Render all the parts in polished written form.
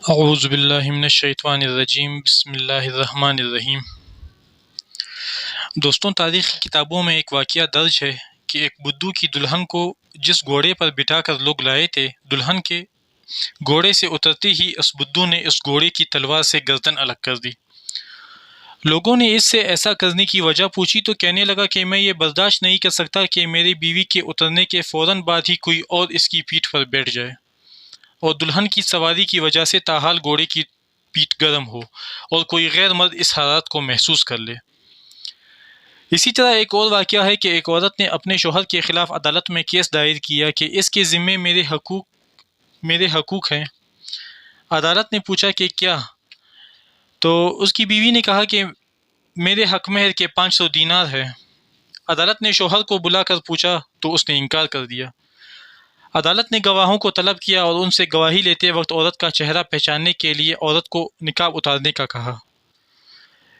اعوذ باللہ من الشیطان الرجیم، بسم اللہ الرحمن الرحیم۔ دوستوں، تاریخ کی کتابوں میں ایک واقعہ درج ہے کہ ایک بدو کی دلہن کو جس گھوڑے پر بٹھا کر لوگ لائے تھے، دلہن کے گھوڑے سے اترتے ہی اس بدو نے اس گھوڑے کی تلوار سے گردن الگ کر دی۔ لوگوں نے اس سے ایسا کرنے کی وجہ پوچھی تو کہنے لگا کہ میں یہ برداشت نہیں کر سکتا کہ میری بیوی کے اترنے کے فوراً بعد ہی کوئی اور اس کی پیٹھ پر بیٹھ جائے اور دلہن کی سواری کی وجہ سے تاحال گھوڑے کی پیٹھ گرم ہو اور کوئی غیر مرد اس حرارت کو محسوس کر لے۔ اسی طرح ایک اور واقعہ ہے کہ ایک عورت نے اپنے شوہر کے خلاف عدالت میں کیس دائر کیا کہ اس کے ذمے میرے حقوق ہیں۔ عدالت نے پوچھا کہ کیا؟ تو اس کی بیوی نے کہا کہ میرے حق مہر کے 500 دینار ہے۔ عدالت نے شوہر کو بلا کر پوچھا تو اس نے انکار کر دیا۔ عدالت نے گواہوں کو طلب کیا اور ان سے گواہی لیتے وقت عورت کا چہرہ پہچاننے کے لیے عورت کو نقاب اتارنے کا کہا۔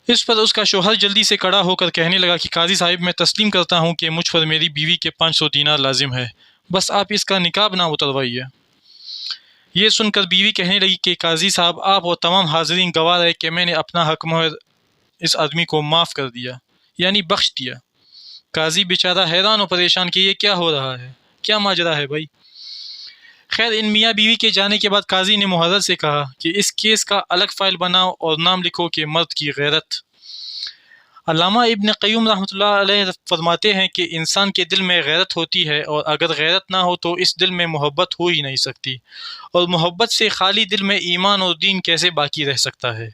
اس پر اس کا شوہر جلدی سے کھڑا ہو کر کہنے لگا کہ قاضی صاحب، میں تسلیم کرتا ہوں کہ مجھ پر میری بیوی کے 500 دینار لازم ہے، بس آپ اس کا نقاب نہ اتروائیے۔ یہ سن کر بیوی کہنے لگی کہ قاضی صاحب، آپ اور تمام حاضرین گواہ رہے کہ میں نے اپنا حق مہر اس آدمی کو معاف کر دیا، یعنی بخش دیا۔ قاضی بیچارہ حیران و پریشان کہ یہ کیا ہو رہا ہے، کیا ماجرا ہے بھائی؟ خیر، ان میاں بیوی کے جانے کے بعد قاضی نے محرر سے کہا کہ اس کیس کا الگ فائل بناؤ اور نام لکھو کہ مرد کی غیرت۔ علامہ ابن قیم رحمۃ اللہ علیہ فرماتے ہیں کہ انسان کے دل میں غیرت ہوتی ہے، اور اگر غیرت نہ ہو تو اس دل میں محبت ہو ہی نہیں سکتی، اور محبت سے خالی دل میں ایمان اور دین کیسے باقی رہ سکتا ہے؟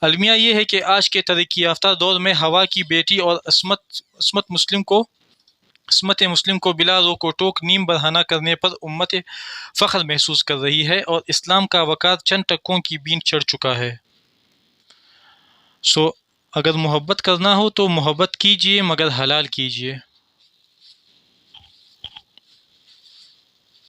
المیہ یہ ہے کہ آج کے ترقی یافتہ دور میں ہوا کی بیٹی اور عصمت مسلم کو بلا روک و ٹوک نیم برہنہ کرنے پر امت فخر محسوس کر رہی ہے، اور اسلام کا وقار چند ٹکوں کی بین چڑھ چکا ہے۔ اگر محبت کرنا ہو تو محبت کیجیے، مگر حلال کیجیے۔